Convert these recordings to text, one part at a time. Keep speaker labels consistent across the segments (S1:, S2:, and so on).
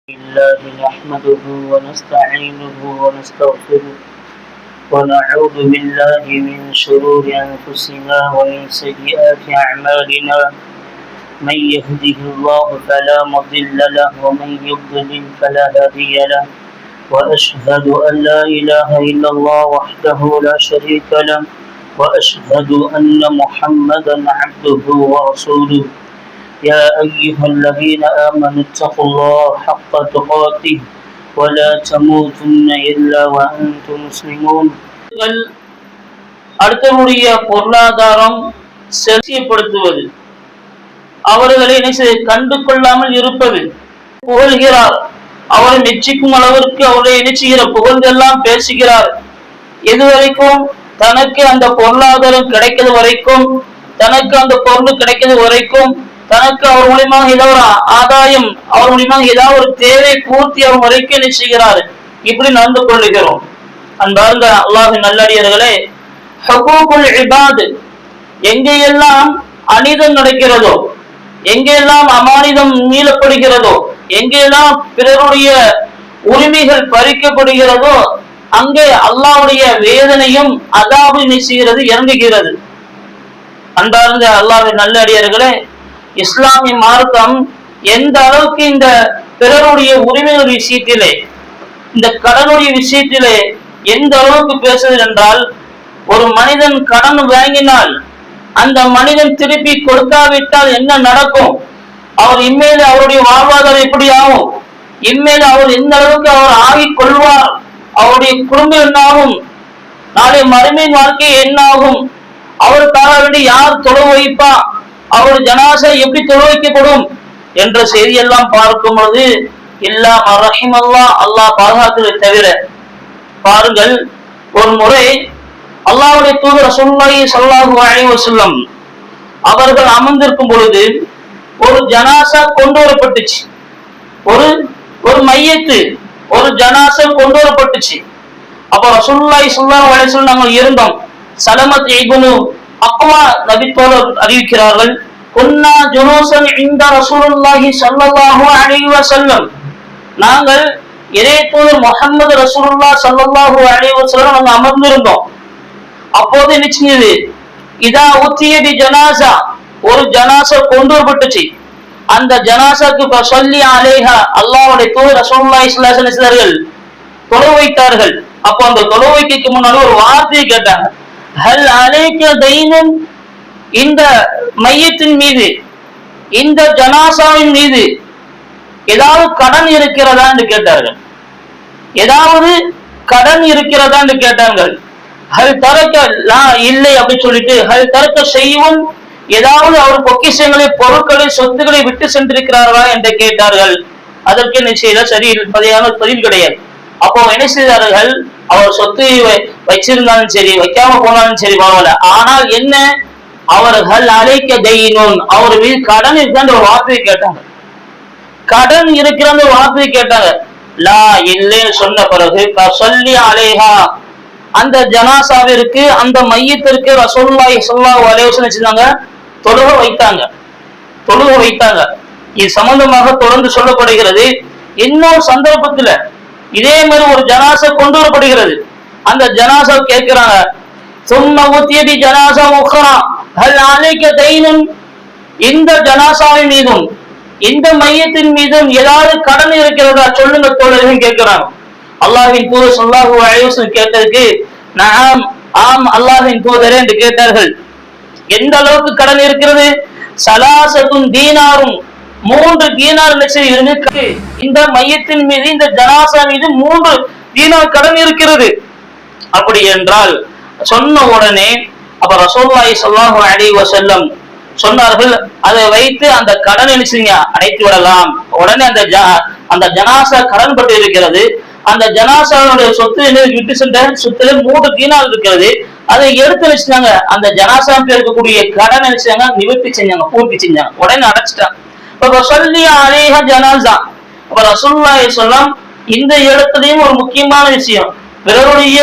S1: الله نحمده ونستعينه ونستغفره ونعوذ بالله من شرور أنفسنا ومن سيئات أعمالنا من يهده الله فلا مضل له ومن يضلل فلا هادي له وأشهد أن لا إله إلا الله وحده لا شريك له وأشهد أن محمدا عبده ورسوله يا أيها الذين آمنوا اتقوا الله حق تقاته ولا تموتن إلا وأنتم مسلمون. அடுத்தவருடைய பொருளாதாரம் செல்சியப்படுத்துவது, அவர்களை கண்டு கொள்ளாமல் இருப்பது, புகழ்கிறார், அவரை மெச்சிக்கும் அளவிற்கு அவரை நினைச்சுகிற புகழ்ந்தெல்லாம் பேசுகிறார். எதுவரைக்கும் தனக்கு அந்த பொருளாதாரம் கிடைக்கிறது வரைக்கும், தனக்கு அந்த பொருள் கிடைக்கிறது வரைக்கும், தனக்கு அவர் மூலியமாக ஏதோ ஒரு ஆதாயம், அவர் மூலியமாக ஏதாவது ஒரு தேவை பூர்த்தி அவர் வரைக்கும் என்ன செய்கிறார். இப்படி நடந்து கொள்ளுகிறோம். அன்பார்ந்த அல்லாஹ்வின் நல்லடியார்களே, ஹுகூகுல் இபாத், எங்கெல்லாம் அநீதம் நடக்கிறதோ, எங்கெல்லாம் அமானிதம் மீளப்படுகிறதோ, எங்கெல்லாம் பிறருடைய உரிமைகள் பறிக்கப்படுகிறதோ, அங்கே அல்லாஹ்வுடைய வேதனையும் அதாபு செய்கிறது, இறங்குகிறது. அன்பார்ந்த அல்லாஹ்வின் நல்லடியார்களே, இஸ்லாமிய மார்க்கம் எந்த அளவுக்கு இந்த பிறருடைய உரிமைகள் விஷயத்திலே, இந்த கடனுடைய விஷயத்திலே எந்த அளவுக்கு பேசுது என்றால், ஒரு மனிதன் கடன் வாங்கினால் அந்த மனிதன் திருப்பி கொடுக்காவிட்டால் என்ன நடக்கும், அவர் இம்மையில அவருடைய வாழ்வாதாரம் எப்படி ஆகும், இம்மையில அவர் எந்த அளவுக்கு அவர் ஆகிக் கொள்வார், அவருடைய குடும்பம் என்ன ஆகும், நாளை மறுமை வாழ்க்கை என்ன ஆகும், அவர் தர வேண்டி யார் தொழு வைப்பா, அவர் ஜனாசா எப்படி தொழு வைக்கப்படும் என்ற செய்தியெல்லாம் பார்க்கும் பொழுது இல்லா ரஹிமல்லா, அல்லாஹ் பாதுகாத்ததை தவிர. பாருங்கள், ஒரு முறை அல்லாஹ்வுடைய தூதர் ரசூலுல்லாஹி ஸல்லல்லாஹு அலைஹி வஸல்லம் அவர்கள் அமர்ந்திருக்கும் பொழுது ஒரு ஜனாசா கொண்டு வரப்பட்டுச்சு. ஒரு மையத்து, ஒரு ஜனாசா கொண்டு வரப்பட்டுச்சு. அப்ப ரசூலுல்லாஹி ஸல்லல்லாஹு அலைஹி வஸல்லம் நாங்கள் இருந்தோம். சலமத் இப்னு அக்வா நபி தோழர் அறிவிக்கிறார்கள், குன்னா ஜுனூசன் இன்த ரசூலுல்லாஹி ஸல்லல்லாஹு அலைஹி வஸல்லம், நாங்கள் இறை தூதர் முஹம்மது ரசூலுல்லாஹ் ஸல்லல்லாஹு அலைஹி வஸல்லம் நாங்கள் அமர்ந்திருந்தோம். அப்போது நிச்சயது இதா உத்தியதி ஜனாசா, ஒரு ஜனாசா கொண்டு வரப்பட்டுச்சு. அந்த ஜனாசாக்கு ஃபஸல்லி அலைஹா, அல்லாஹ்வுடைய தூதர் ரசூலுல்லாஹி ஸல்லல்லாஹு அலைஹி வஸல்லம் தொழு வைத்தார்கள். அப்போ அந்த தொழு வைக்கைக்கு முன்னால ஒரு வார்த்தையை கேட்டாங்க, ஹல் அலைக தைனுன், இந்த மையத்தின் மீது, இந்த ஜனாசாவின் மீது ஏதாவது கடன் இருக்கிறதா என்று கேட்டார்கள். ஏதாவது கடன் இருக்கிறதா என்று கேட்டார்கள். ஹல் தரக்க லா, இல்லை அப்படி சொல்லிட்டு, ஹல் தரக்க செய்யும், ஏதாவது அவர் பொக்கிஷங்களை, பொருட்களை, சொத்துக்களை விட்டு சென்றிருக்கிறார்களா என்று கேட்டார்கள். அதற்கு என்ன செய்த சரி பதில் கிடையாது. அப்போ என்ன செய்தார்கள், அவர் சொத்து வச்சிருந்தாலும் சரி, வைக்காம போனாலும் சரி பரவாயில்ல, ஆனால் என்ன, அவர்கள் அழைக்க தைனோன், அவர் மீது கடன் இருக்கிற ஒரு வார்த்தையை கேட்டாங்க. கடன் இருக்கிற ஒரு வார்த்தையை கேட்டாங்க. லா, இல்லைன்னு சொன்ன பிறகு சொல்லி அலேஹா, அந்த ஜனாசாவிற்கு, அந்த மையத்திற்கு ரசூலுல்லாஹி ஸல்லல்லாஹு அலைஹி வஸல்லம் செஞ்சாங்க, தொழுக வைத்தாங்க. இது சம்பந்தமாக தொடர்ந்து சொல்லப்படுகிறது. இன்னொரு சந்தர்ப்பத்துல இதே மாதிரி ஒரு ஜனாசா கொண்டு வரப்படுகிறது. அந்த ஜனாசா கேட்கிறாங்க, சும்ம உத்தியதி ஜனாசா உக்ரா ஹல் அலைக தைனுன், இந்த ஜனாசாவின் மீதும் இந்த மையத்தின் மீதும் ஏதாவது கடன் இருக்கிறதா சொல்லுங்க தோழர்கள் கேட்கிறாங்க. அல்லாஹ்வின் தூதர் ஸல்லல்லாஹு அலைஹி வஸல்லம் கேட்டதுக்கு நஅம், ஆம் அல்லாஹ்வின் தூதரே என்று கேட்டார்கள். எந்த அளவுக்கு கடன் இருக்கிறது, சலாசத்துன் தீனாரும், 3 தீனார் இருக்கு. இந்த மையத்தின் மீது, இந்த ஜனாசா மீது 3 தீனார் கடன் இருக்கிறது. அப்படி என்றால் சொன்ன உடனே அப்ப ரசூலுல்லாஹி ஸல்லல்லாஹு அலைஹி வஸல்லம் சொன்னார்கள், அதை வைத்து அந்த கடன் அடைத்து விடலாம். உடனே அந்த ஜனாசா கடன் பட்டு இருக்கிறது. அந்த ஜனாசாவுடைய சொத்து விட்டு சென்ற சொத்துல 3 தீனார் இருக்கிறது. அதை எடுத்து நினைச்சாங்க, அந்த ஜனாசா இருக்கக்கூடிய கடன் நினைச்சாங்க, நிவர்த்தி செஞ்சாங்க, பூர்த்தி செஞ்சாங்க, உடனே அடைச்சிட்டாங்க. இந்த இடத்துலயும் ஒரு முக்கியமான விஷயம், பிறருடைய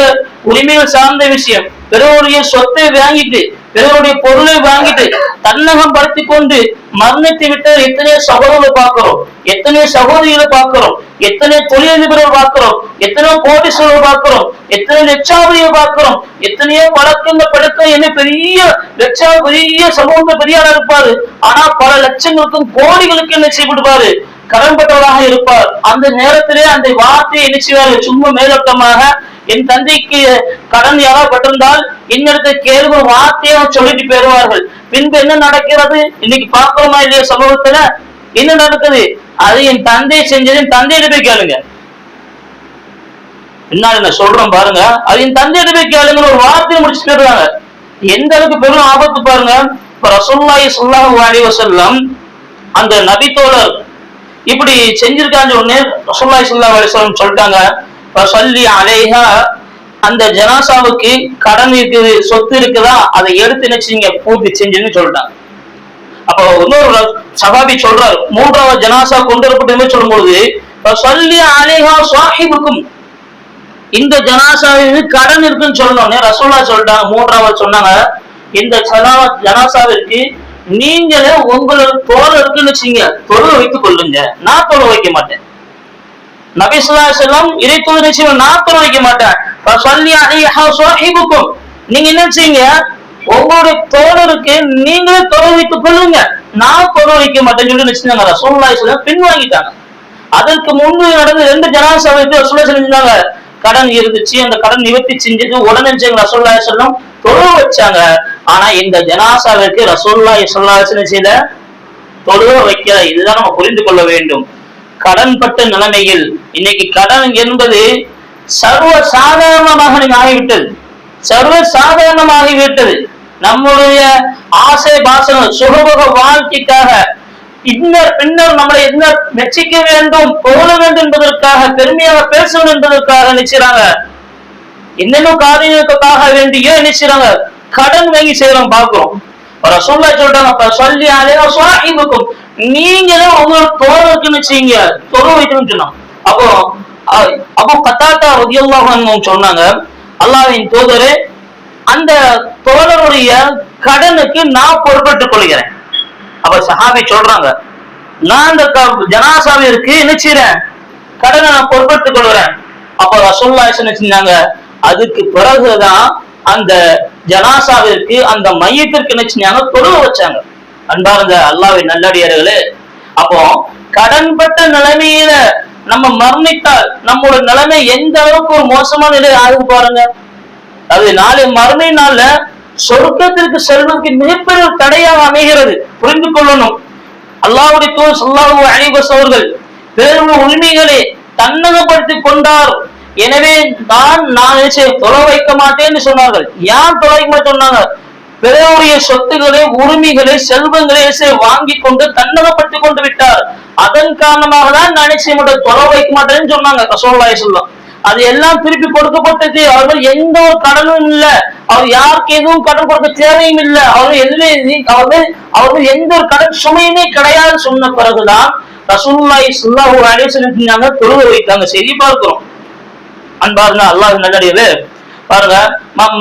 S1: உரிமைகள் சார்ந்த விஷயம், பிறருடைய சொத்தை வாங்கிட்டு, பிறருடைய பொருளை வாங்கிட்டு தன்னகம் படுத்திக் கொண்டு மரணித்து விட்ட எத்தனையோ சகோதரர்களை பார்க்கிறோம், எத்தனையோ சகோதரிகளை பார்க்கிறோம். எத்தனை தொழிலதிபர்கள் பார்க்கிறோம், எத்தனையோ கோடீஸ்வரர்கள் பார்க்கிறோம், எத்தனை லட்சாவதியை பார்க்கிறோம், எத்தனையோ வழக்கங்க படுக்க என்ன பெரிய பெரிய சமூக பெரியாரா இருப்பாரு. ஆனா பல லட்சங்களுக்கும் கோடிகளுக்கு என்ன செய்யப்படுவாரு, கடன் பெற்றவராக இருப்பார். அந்த நேரத்திலே அந்த வார்த்தையை என்ன செய்வாரு, சும்மா மேலோட்டமாக என் தந்தைக்கு கடன் யாராவது பட்டிருந்தால் இன்னிடத்தை கேள்வி வார்த்தையை சொல்லிட்டு போயிருவார்கள். பின்பு என்ன நடக்கிறது இன்னைக்கு பார்க்கிறோமா இல்லையா சமூகத்துல என்ன நடக்குது, அது என் தந்தை செஞ்சது என் தந்தையிட போய் கேளுங்க. என்ன சொல்றோம் பாருங்க, அது என் தந்தையிட போய் கேளுங்க ஒரு வார்த்தையை முடிச்சு போயிடுறாங்க. எந்த அளவுக்கு பெரும் ஆபத்து பாருங்க. இப்ப ரசூலுல்லாஹி ஸல்லல்லாஹு அலைஹி வஸல்லம் அந்த நபி தோழர் இப்படி செஞ்சிருக்காங்க. உடனே ரசூலுல்லாஹி ஸல்லல்லாஹு அலைஹி வஸல்லம் சொல்லிட்டாங்க, சொல்லி அலைஹா, அந்த ஜனாசாவுக்கு கடன் இருக்குது, சொத்து இருக்குதா, அதை எடுத்து நினைச்சீங்க பூர்த்தி செஞ்சுன்னு சொல்லிட்டாங்க. அப்போ இன்னொரு சஹாபி சொல்றாரு, மூன்றாவது ஜனாசா கொண்டு வரப்பட்டு சொல்லும் பொழுது சொல்லி அலைஹா சாஹிபுக்கும், இந்த ஜனாசாவிற்கு கடன் இருக்குன்னு சொல்லணும்னே ரசூலுல்லாஹ் சொல்லிட்டாங்க. மூன்றாவது சொன்னாங்க, இந்த ஜனாசாவிற்கு நீங்களே உங்களோட தோல் இருக்குன்னு வச்சீங்க தொழுவ வைத்துக் கொள்ளுங்க, நான் தொழ வைக்க மாட்டேன். நபி ஸல்லல்லாஹு அலைஹி வஸல்லம் இறை தூதர் நிச்சயம் நான் தொழ வைக்க மாட்டேன். சொல்லி அலைஹா சாஹிபுக்கும், நீங்க என்ன செய்யுங்க உங்களுடைய தோழருக்கு நீங்களே தொழ வைத்துக் கொள்ளுங்க, நான் தொழ வைக்க மாட்டேன்னு சொல்லி நினைச்சாங்க. ரசூலுல்லாஹி ஸல்லல்லாஹு அலைஹி வஸல்லம் பின்வாங்கிட்டாங்க. அதற்கு முன்பு நடந்த 2 ஜனாசாவுக்கு ரசூலுல்லாஹி செஞ்சாங்க, கடன் இருந்துச்சு, அந்த கடன் நிவர்த்தி செஞ்சது உடனே ரசூலுல்லாஹி ஸல்லல்லாஹு அலைஹி வஸல்லம் தொழுவ வச்சாங்க. ஆனா இந்த ஜனாசாவிற்கு ரசூலுல்லாஹி ஸல்லல்லாஹு அலைஹி வஸல்லம் செய்த தொழுவ வைக்கல. இதுதான் நம்ம புரிந்து கொள்ள வேண்டும். கடன்பட்ட நிலைமையில் இன்னைக்கு கடன் என்பது சர்வ சாதாரணமாக ஆகிவிட்டது, சர்வ சாதாரணமாகிவிட்டது. நம்முடைய ஆசை பாசனம் சுகபோக வாழ்க்கைக்காக பின்னர் நம்மளை என்ன மெச்சிக்க வேண்டும், போல வேண்டும் என்பதற்காக, பெருமையாக பேசணும் என்பதற்காக நினைச்சாங்க, என்னென்ன காரியங்களுக்காக வேண்டியோ நினைச்சாங்க கடன் வாங்கி செய்யறோம் பார்க்கிறோம். ரசூலுல்லாஹி சொல்றாங்க, சொல்லி அலைஹா சாஹிபுக்கும், நீங்களும் உங்களோட தோழருக்கு நினைச்சீங்க தொழ வைக்கணும்னு சொன்னாங்க. அப்போ கத்தாதா ரலியல்லாஹு அன்ஹு சொன்னாங்க, அல்லாஹ்வின் தூதரே, அந்த தோழருடைய கடனுக்கு நான் பொறுப்பேற்றுக் கொள்கிறேன். அப்ப சஹாபி சொல்றாங்க, நான் அந்த ஜனாசாவிற்கு என்ன செய்றேன், கடனை நான் பொறுப்பேற்றுக் கொள்கிறேன். அப்ப ரசூலுல்லாஹி சொன்னாங்க, அதுக்கு பிறகுதான் அந்த ஜனாசாவிற்கு அந்த மையத்திற்கு என்ன செஞ்சாங்க, தொழுவ வச்சாங்க. அன்பார்ந்த அல்லாஹ்வின் நல்லடியார்களே, அப்போ கடன்பட்ட நிலைமையில நம்ம மரணித்தால் நம்மளோட நிலைமை எந்த அளவுக்கு ஒரு மோசமான நிலை ஆகுது பாருங்க. அது நாளை மறுமை நாள்ல சொர்க்கத்திற்கு செல்வதற்கு மிகப்பெரிய தடையாக அமைகிறது. புரிந்து கொள்ளணும். அல்லாஹ்வுடைய தூதர் ஸல்லல்லாஹு அலைஹி வஸல்லம் அவர்கள் பெரும் உரிமைகளை தன்னகப்படுத்திக் கொண்டார். எனவே நான் தொழ வைக்க மாட்டேன்னு சொன்னார்கள். யார் தொழ வைக்க மாட்டேன்னு சொன்னாங்க? பிறருடைய சொத்துக்களை, உரிமைகளை, செல்வங்களை வாங்கி கொண்டு தன்னகப்படுத்திக் கொண்டு விட்டார். அதன் காரணமாக தான் நினைச்ச மாட்டேன் தொழ வைக்க மாட்டேன்னு சொன்னாங்க ரசூலுல்லாஹி ஸல்லல்லாஹு. அது எல்லாம் திருப்பி கொடுக்கப்பட்டது. அவர்கள் எந்த ஒரு கடனும் இல்லை, அவர் யாருக்கு எதுவும் கடன் கொடுக்க தேவையும் இல்லை, அவர்கள் எந்த ஒரு கடன் சுமையுமே கிடையாது சொன்ன பிறகுதான் ரசூலுல்லாஹி ஸல்லல்லாஹு அலைஹி வஸல்லம் தொழுவ வைத்தாங்க. செய்தி பார்க்கிறோம். அன்பார்ந்த அல்லாஹ்வின் நல்லடியார்களே, பாருங்க,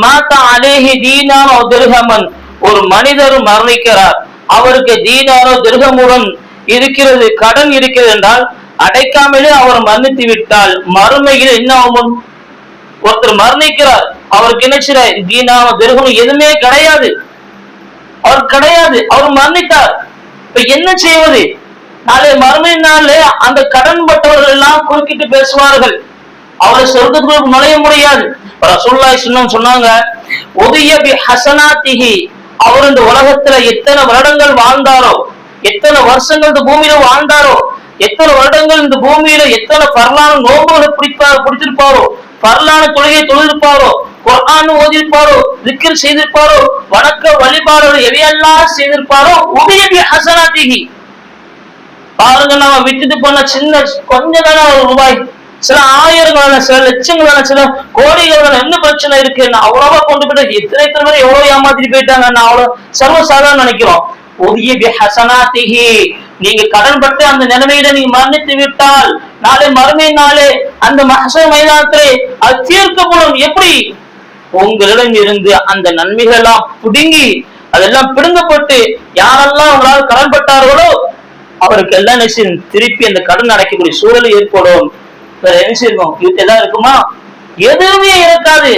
S1: மாத்தா அலைஹி தீனாரோ திர்ஹமன், ஒரு மனிதர் மரணிக்கிறார், அவருக்கு தீனாரோ திர்ஹமுடன் இருக்கிறது, கடன் இருக்கிறது என்றால் அடைக்காமலே அவர் மரணித்து விட்டால் மறுமையில் என்ன ஆகும்? ஒருத்தர் மரணிக்கிறார், அவருக்கு என்ன செய்ய, தீனாரோ திர்ஹம் எதுவுமே கிடையாது, அவர் கிடையாது, அவர் மரணித்தார். இப்ப என்ன செய்வது? நாளை மறுமை நாளே அந்த கடன் பட்டவர்கள் எல்லாம் குறுக்கிட்டு பேசுவார்கள், அவரை சொர்க்கத்துக்கு நுழைய முடியாது. ரசூலுல்லாஹி சொன்னாங்க, உதிய பி ஹஸனாத்திஹி, அவர் இந்த உலகத்துல எத்தனை வருடங்கள் வாழ்ந்தாரோ, எத்தனை வருஷங்கள் இந்த பூமியில வாழ்ந்தாரோ, எத்தனை வருடங்கள் இந்த பூமியில எத்தனை பரலான நோம்புகளை பிடித்திருப்பாரோ, பரலான தொழுகை தொழுதிருப்பாரோ, குர்ஆன் ஓதிருப்பாரோ, திக்ர் செய்திருப்பாரோ, வணக்க வழிபாடுகள் எவையெல்லாம் செய்திருப்பாரோ, உதிய பி ஹஸனாத்திஹி. பாருங்க, நம்ம விட்டுட்டு போன சின்ன கொஞ்ச ரூபாய், சில ஆயிரங்களான, சில லட்சங்களான, சில கோடிகளான என்ன பிரச்சனை இருக்கு? அவ்வளவா கொண்டு போயிட்டு எத்தனை பேர் எவ்வளவு ஏமாத்திட்டு போயிட்டாங்க, அவ்வளவு சர்வசாதாரண நினைக்கிறோம். நீங்க கடன் பட்டு அந்த நிலைமையில நீங்க மரணித்து விட்டால் நாளை மறுமை நாளே அந்த மஹ்ஷர் மைதானத்திலே அது தீர்க்கப்படும். எப்படி? உங்களிடம் இருந்து அந்த நன்மைகள் எல்லாம் புடுங்கி அதெல்லாம் பிடுங்கப்பட்டு யாரெல்லாம் உங்களால் கடன் பட்டார்களோ அவருக்கு எல்லாம் என்ன செய்யும், திருப்பி அந்த கடன் அடைக்கக்கூடிய சூழல் ஏற்படும். வேற என்ன செய்யணும், இவருக்கு எல்லாம் இருக்குமா? எதுவுமே இருக்காது.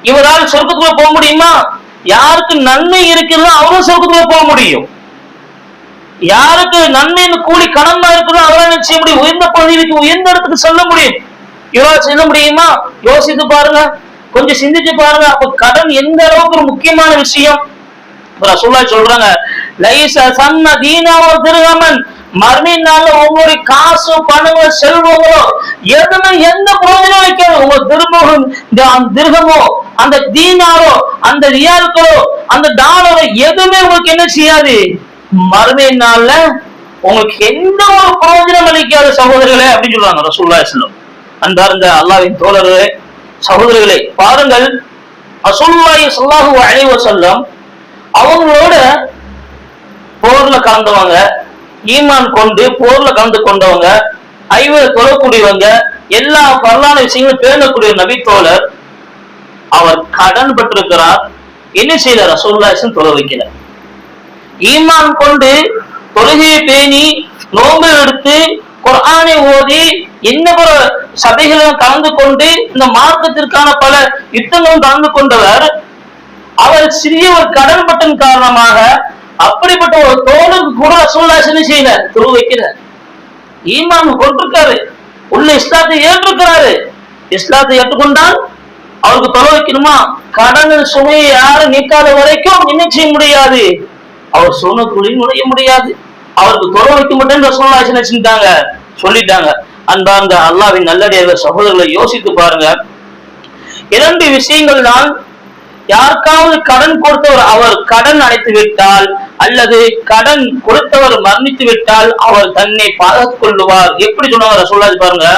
S1: இவரால் சொர்க்கத்துக்குள்ள போக முடியுமா? யாருக்கு நன்மை இருக்குதோ அவரும் சொர்க்கத்துக்குள்ள போக முடியும். யாருக்கு நன்மைன்னு கூலி கடனா இருக்குதோ அவரால் என்ன செய்ய முடியும், உயர்ந்த பகுதிக்கு உயர்ந்த இடத்துக்கு செல்ல முடியும். இவரால் செல்ல முடியுமா? யோசித்து பாருங்க, கொஞ்சம் சிந்திச்சு பாருங்க. அப்ப கடன் எந்த அளவுக்கு ஒரு முக்கியமான விஷயம். ரசூலுல்லாஹ் சொல்றாங்க, லைஸ சம்ம தீனாவோ திர்ஹமன், மறுமையினால உங்களுடைய காசு பணங்களோ செல்வங்களோ எதுவுமே எந்த பிரயோஜனம் வைக்காது. உங்க திர்ஹமோ அந்த தீனாரோ அந்த ரியால்களோ அந்த டாலரோ எதுவுமே உங்களுக்கு என்ன செய்யாது, மறுமையினால உங்களுக்கு எந்த ஒரு பிரயோஜனம் அளிக்காத சகோதரர்களே அப்படின்னு சொல்றாங்க ரசூலுல்லாஹி ஸல்லல்லாஹு அலைஹி வஸல்லம். அன்பார்ந்த அல்லாஹ்வின் தோழர்களே சகோதரர்களே, பாருங்கள் ரசூலுல்லாஹி ஸல்லல்லாஹு அலைஹி வஸல்லம் அவங்களோட போர்ல கலந்தவங்க, ஈமான் கொண்டு போர்ல கலந்து கொண்டவங்க, ஐவரை தொழக்கூடியவங்க, எல்லா பரலான விஷயங்களும் பேணக்கூடிய நபி தோழர் அவர் கடன் பெற்றிருக்கிறார். என்ன செய்யல, ரசூலுல்லாஹி தொழ வைக்கல. ஈமான் கொண்டு தொழுகையை பேணி நோன்பு எடுத்து குர்ஆனை ஓதி இன்னொரு சபைகளும் கலந்து கொண்டு இந்த மார்க்கத்திற்கான பல யுத்தங்களும் கலந்து கொண்டவர், அவர் சிறிய ஒரு கடன் பட்டன் காரணமாக அப்படிப்பட்ட ஒரு தோழருக்கு கூட ரசூலுல்லாஹி செய்யல, தொழ வைக்கல. ஈமான் கொண்டிருக்காரு, உள்ள இஸ்லாத்தை ஏற்றுக்கிறாரு. இஸ்லாத்தை ஏற்றுக்கொண்டால் அவருக்கு தொழ வைக்கணுமா? கடன் சுமையை யாரும் நீக்காத வரைக்கும் என்ன செய்ய முடியாது, அவர் சொன்னக்குள்ளையும் நுழைய முடியாது. அவருக்கு தொழ வைக்க மாட்டேன்னு ரசூலுல்லாஹி செஞ்சுட்டாங்க, சொல்லிட்டாங்க. அன்பார்ந்த அல்லாஹ்வின் நல்லடியார்கள் சகோதரர்களை யோசித்து பாருங்க. இரண்டு விஷயங்கள் தான். யாருக்காவது கடன் கொடுத்தவர் அவர் கடன் அடைத்து விட்டால் அல்லது கடன் கொடுத்தவர் மரணித்து விட்டால் அவர் தன்னை பாதுகாத்துக் கொள்ளுவார். எப்படி சொன்னாங்க ரசூலுல்லாஹி பாருங்க,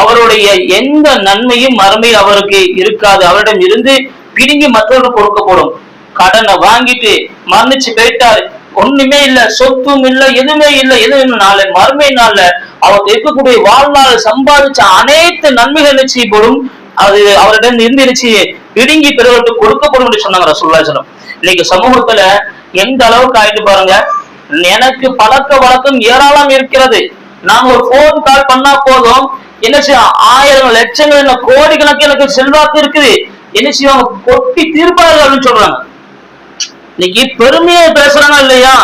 S1: அவருடைய எந்த நன்மையும் மறுமையில் அவருக்கு இருக்காது, அவரிடம் இருந்து பிரிங்கி மற்றவர்கள் கொடுக்கப்படும். கடனை வாங்கிட்டு மரணிச்சு போயிட்டாரு, ஒண்ணுமே இல்ல, சொத்தும் இல்ல, எதுவுமே இல்ல, எதுவும் நாளை மறுமை நாள்ல அவர் இருக்கக்கூடிய வாழ்நாள் சம்பாதிச்ச அனைத்து நன்மைகள் என்ன செய்யப்படும், அது அவரிடம் இருந்து நினைச்சு பிடுங்கி பிறகு கொடுக்கப்படும் என்று சொன்னாங்க ரசூலுல்லாஹி ஸல்லல்லாஹு அலைஹி வஸல்லம். இன்னைக்கு சமூகத்துல எந்த அளவுக்கு ஆயிட்டு பாருங்க. எனக்கு பழக்க வழக்கம் ஏராளம் இருக்கிறது. நான் ஒரு போன் கால் பண்ணா போதும், என்ன செய்ய, ஆயிரம் லட்சங்கள் என்ன கோடிக்கணக்கு எனக்கு செல்வாக்கு இருக்குது, என்ன செய்வாங்க, கொட்டி தீர்ப்பார்கள் அப்படின்னு சொல்றாங்க. இன்னைக்கு பெருமையை பேசுறாங்க இல்லையா?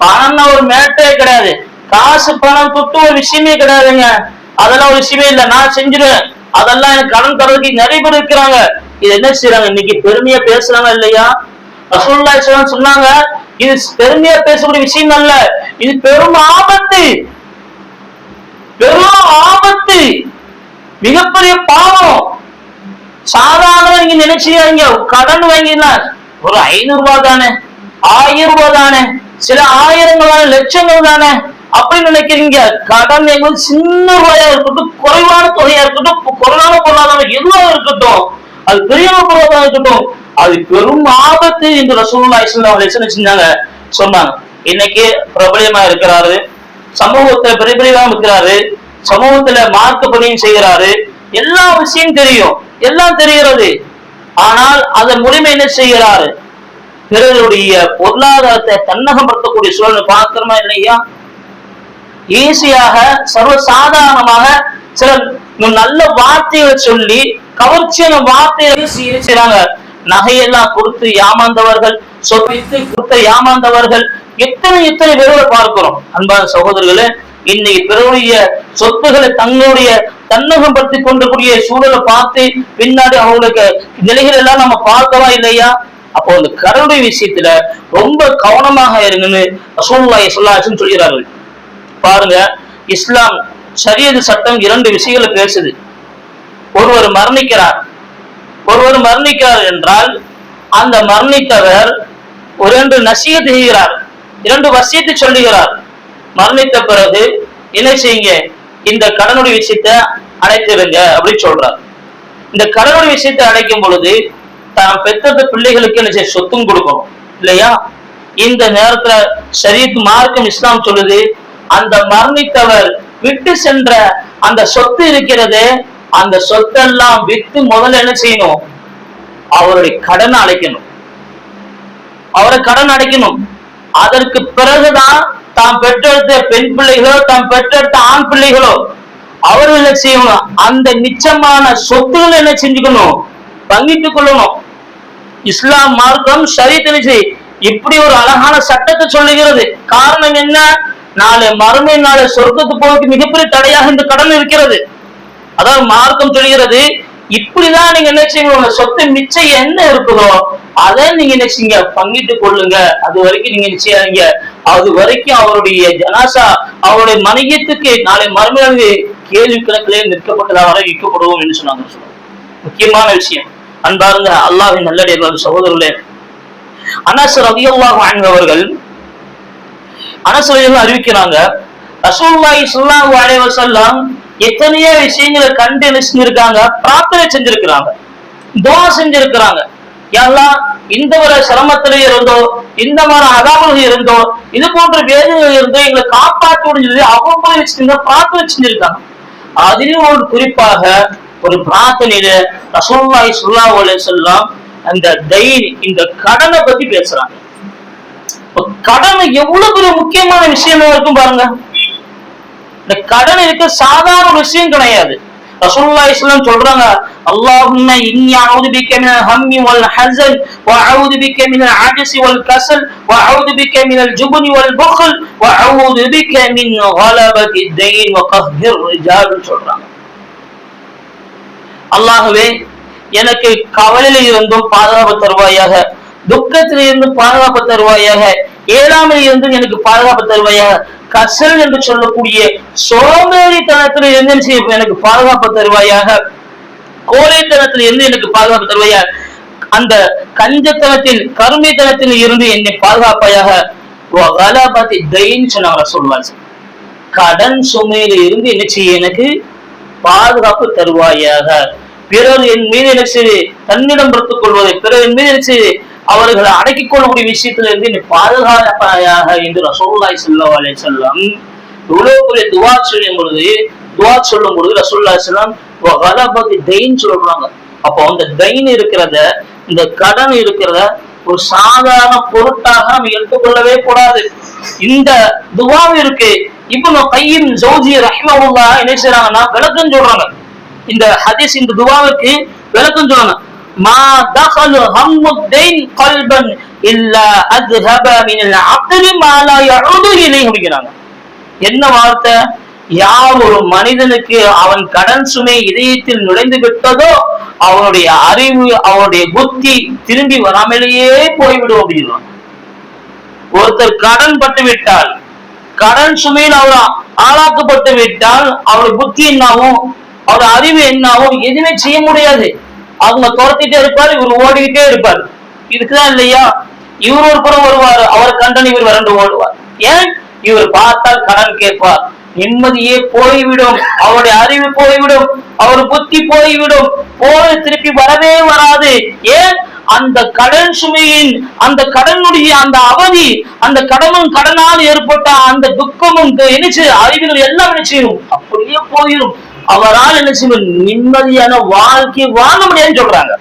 S1: பணம்னா ஒரு மேட்டே கிடையாது, காசு பணம் தொட்டு ஒரு விஷயமே கிடையாதுங்க. அதெல்லாம் ஒரு விஷயமே இல்லை, நான் செஞ்சிருவேன், அதெல்லாம் எனக்கு கடன் தரதுக்கு நிறைய பேர் இருக்கிறாங்க. இது என்ன செய்யறாங்க, இன்னைக்கு பெருமையா பேசுறாங்க இல்லையா? ரசூலுல்லாஹி ஸல்லல்லாஹு அலைஹி வஸல்லம் சொன்னாங்க, இது பெருமையா பேசக்கூடிய விஷயம் அல்ல, இது பெரும் ஆபத்து, பெரும் ஆபத்து, மிகப்பெரிய பாவம். சாதாரண நீங்க நினைச்சீங்க, கடன் வாங்கிடலாம், ஒரு 500 ரூபாய் தானே, 1000 ரூபாய் தானே, சில ஆயிரங்கள் தானே, லட்சங்கள் தானே அப்படின்னு நினைக்கிறீங்க. கடன் என்பது சின்ன ரூபாயா இருக்கட்டும், குறைவான தொகையா இருக்கட்டும், குறைவான பொருளாதாரம் எதுவாக இருக்கட்டும், அது பெரிய பொருளாதாரம் இருக்கட்டும், அது பெரும் ஆபத்து என்று ரசூலுல்லாஹி ஸல்லல்லாஹு அலைஹி வஸல்லம் செஞ்சாங்க, சொன்னாங்க. இன்னைக்கு பிரபலமா இருக்கிறாரு, சமூகத்துல பிரபலமா இருக்கிறாரு, சமூகத்துல மார்க்க பணியும் செய்கிறாரு, எல்லா விஷயம் தெரியும், எல்லாம் தெரிகிறது. ஆனால் அதன் மூலமா என்ன செய்கிறாரு, பிறருடைய பொருளாதாரத்தை தன்னகப்படுத்தக்கூடிய சூழலை பார்க்கிறோமா இல்லையா? ஈஸியாக சர்வசாதாரணமாக சில நல்ல வார்த்தைகளை சொல்லி கவர்ச்சியான வார்த்தைகளை செய்யறாங்க. நகையெல்லாம் கொடுத்து ஏமாந்தவர்கள், சொத்து கொடுத்த ஏமாந்தவர்கள் எத்தனை எத்தனை பேரோட பார்க்கிறோம். அன்பான சகோதரர்களே, இன்னைக்கு பிறருடைய சொத்துக்களை தங்களுடைய தன்னகப்படுத்தி கொண்டிருக்கூடிய சூழலை பார்த்து பின்னாடி அவங்களுக்கு நிலைகள் எல்லாம் நம்ம பார்க்கவா இல்லையா? அப்போ அந்த கடவுளுடைய விஷயத்துல ரொம்ப கவனமாக இருங்கன்னு ரசூலுல்லாஹி ஸல்லல்லாஹு அலைஹி வஸல்லம் சொல்கிறார்கள். பாருங்க, இஸ்லாம் ஷரியத் சட்டம் 2 விஷயங்களை பேசுது. ஒருவர் மரணிக்கிறார் என்றால் அந்த மரணித்தவர் 2 நசியத் செய்கிறார், 2 வசியத்தை சொல்லுகிறார். மரணித்த பிறகு என்ன செய்யுங்க, இந்த கடனுடைய விஷயத்தை அடைத்திருங்க அப்படின்னு சொல்றார். இந்த கடனுடைய விஷயத்தை அடைக்கும் பொழுது தான் பெற்ற பிள்ளைகளுக்கு என்ன செய்ய, சொத்தும் கொடுக்கணும் இல்லையா? இந்த நேரத்துல ஷரியத் மார்க்கம் இஸ்லாம் சொல்லுது, அந்த மரணித்தவர் விட்டு சென்ற அந்த சொத்து இருக்கிறது, அந்த சொத்தெல்லாம் வித்து முதல்ல என்ன செய்யணும், அவருடைய கடன் அடைக்கணும், அவரை கடன் அடைக்கணும். அதற்கு பிறகுதான் தான் தாம் பெற்றெடுத்த பெண் பிள்ளைகளோ தாம் பெற்றெடுத்த ஆண் பிள்ளைகளோ அவர்கள் என்ன செய்யணும், அந்த நிச்சயமான சொத்துக்களை என்ன செஞ்சுக்கணும், பங்கிட்டுக் கொள்ளணும். இஸ்லாம் மார்க்கம் ஷரீஅத் இப்படி ஒரு அழகான சட்டத்தை சொல்லுகிறது. காரணம் என்ன? நாளை மறுமை நாளை சொர்க்கத்து போவதற்கு மிகப்பெரிய தடையாக இந்த கடன் இருக்கிறது. அதாவது மார்க்கம் சொல்கிறது, இப்படிதான் நீங்க என்ன செய்யுங்க, சொத்து மிச்சம் என்ன இருக்குதோ அதை நீங்க என்ன செய்யுங்க, பங்கிட்டுக் கொள்ளுங்க. அது வரைக்கும் நீங்க நிச்சயாங்க, அது வரைக்கும் அவருடைய ஜனாசா அவருடைய மனையத்துக்கு நாளை மறுமையாக கேள்வி கணக்கிலே நிற்கப்பட்டதாக வைக்கப்படுவோம் என்று சொன்னாங்க. முக்கியமான விஷயம். அன்பார்ந்த அல்லாஹ்வின் நல்லடியார்களே, சகோதரர்களே, அனஸ் ரலியல்லாஹு அன்ஹு அவர்கள் அறிவிக்கிறாங்க, ரசூலுல்லாஹி ஸல்லல்லாஹு அலைஹி வஸல்லம் எத்தனையோ விஷயங்களை கண்டு நினைச்சிருக்காங்க, பிரார்த்தனை செஞ்சிருக்கிறாங்க, துஆ செஞ்சிருக்கிறாங்க. யா அல்லாஹ், இந்த ஒரு சிரமத்திலே இருந்தோ, இந்த மாதிரி அதாபுகள் இருந்தோ, இது போன்ற வேதனைகள் இருந்தோ எங்களை காப்பாற்றி முடிஞ்சது அவங்க பிரார்த்தனை செஞ்சிருக்காங்க. அதிலும் ஒரு குறிப்பாக ஒரு பிரார்த்தனையில ரசூலுல்லாஹி ஸல்லல்லாஹு அலைஹி வஸல்லம் அந்த தைன், இந்த கடனை பத்தி பேசுறாங்க. கடன் எவ்வளவு பெரிய முக்கியமான விஷயமா இருக்கும் பாருங்க. இந்த கடன் இருக்க சாதாரண விஷயம் கிடையாது. ரசூலுல்லாஹி ஸல்லல்லாஹு அலைஹி வஸல்லம் சொல்றாங்க, அல்லாஹும்ம இன்னி அஊது பிக மினல் ஹம்மி வல் ஹஸன் வ அஊது பிக மினல் அஜ்ஸி வல் கஸல் வ அஊது பிக மினல் ஜுப்னி வல் புக்ல் வ அஊது பிக மின் கலபத்தி தைன் வ கஹ்ர் ரிஜால் சொல்றாங்க. அல்லாஹ்வே, எனக்கு கவலையில இருந்தும் பாதுகாப்பு தருவாயாக, துக்கத்தில இருந்து பாதுகாப்பு தருவாயாக, ஏழாமையில் இருந்து எனக்கு பாதுகாப்பு தருவாயாக, கசல் என்று சொல்லக்கூடிய சோம்பேறித்தனத்தில் இருந்து எனக்கு பாதுகாப்பு தருவாயாக, கோழைத்தனத்தில் இருந்து எனக்கு பாதுகாப்பு தருவாயாக, அந்த கஞ்சத்தனத்தில் கருமைத்தனத்தில் இருந்து என்னை பாதுகாப்பாயாக, சொன்னாங்க. கடன் சுமையில இருந்து என்ன செய்ய எனக்கு பாதுகாப்பு தருவாயாக, பிறர் என் மீது என்ன செய்து தன்னிடம் பெற்றுக் கொள்வதை, பிறர் என் மீது என்ன செய்து அவர்களை அடக்கிக் கொள்ளக்கூடிய விஷயத்திலிருந்து என்னை பாதுகாப்பாயாக என்று ரசூலுல்லாஹி ஸல்லல்லாஹு அலைஹி வஸல்லம் இவ்வளவு பெரிய துஆ சொல்லும் பொழுது ரசூலுல்லாஹி ஸல்லல்லாஹு அலைஹி வஸல்லம் தைன் சொல்றாங்க. அப்போ அந்த தைன் இருக்கிறத, இந்த கடன் இருக்கிறத ஒரு சாதாரண பொருட்டாக நம்ம எடுத்துக்கொள்ளவே கூடாது. இந்த துஆவிற்கு இப்னு கய்யிம் ஜௌஸி ரஹ்மஹுல்லாஹ் என்ன செய்றாங்கன்னா விளக்கம் சொல்றாங்க. இந்த ஹதீஸ், இந்த துஆவுக்கு விளக்கம் சொல்றாங்க. மா தഖல ஹம்மு தைன் கல்பன் இல்லா அذهب من العقل ما لا يعود اليه அப்படிங்கறாங்க. என்ன வார்த்தை? யார் ஒரு மனிதனுக்கு அவன் கடன் சுமை இதயத்தில் நுழைந்து விட்டதோ அவனுடைய அறிவு, அவனுடைய புத்தி திரும்பி வராமலேயே போய்விடும் அப்படிங்கிறான். ஒருத்தர் கடன் பட்டு விட்டால், கடன் சுமையில் அவர் ஆளாக்கப்பட்டு விட்டால் அவருடைய புத்தி என்னாகும், அவருடைய அறிவு என்னாகும், எதுவுமே செய்ய முடியாது. அவங்க துரத்திட்டே இருப்பார், இவர் ஓடிக்கிட்டே இருப்பார். இதுக்குதான் இல்லையா, இவர் ஒரு புறம் வருவார், அவர் கண்டன் இவர் வறண்டு ஓடுவார். ஏன்? இவர் பார்த்தால் கடன் கேட்பார், நிம்மதியே போய்விடும், அவருடைய அறிவு போய்விடும், அவர் புத்தி போய்விடும், போய் திருப்பி வரவே வராது. ஏன்? அந்த கடன் சுமையின், அந்த கடனுடைய அந்த அவதி, அந்த கடனால் ஏற்பட்ட அந்த துக்கமும் நினைச்சு அறிவுகள் எல்லாம் நினைச்சும் அப்படியே போயிடும். அவரால் என்ன செய்யும், நிம்மதியான வாழ்க்கை வாழ முடியாதுன்னு சொல்றாங்க.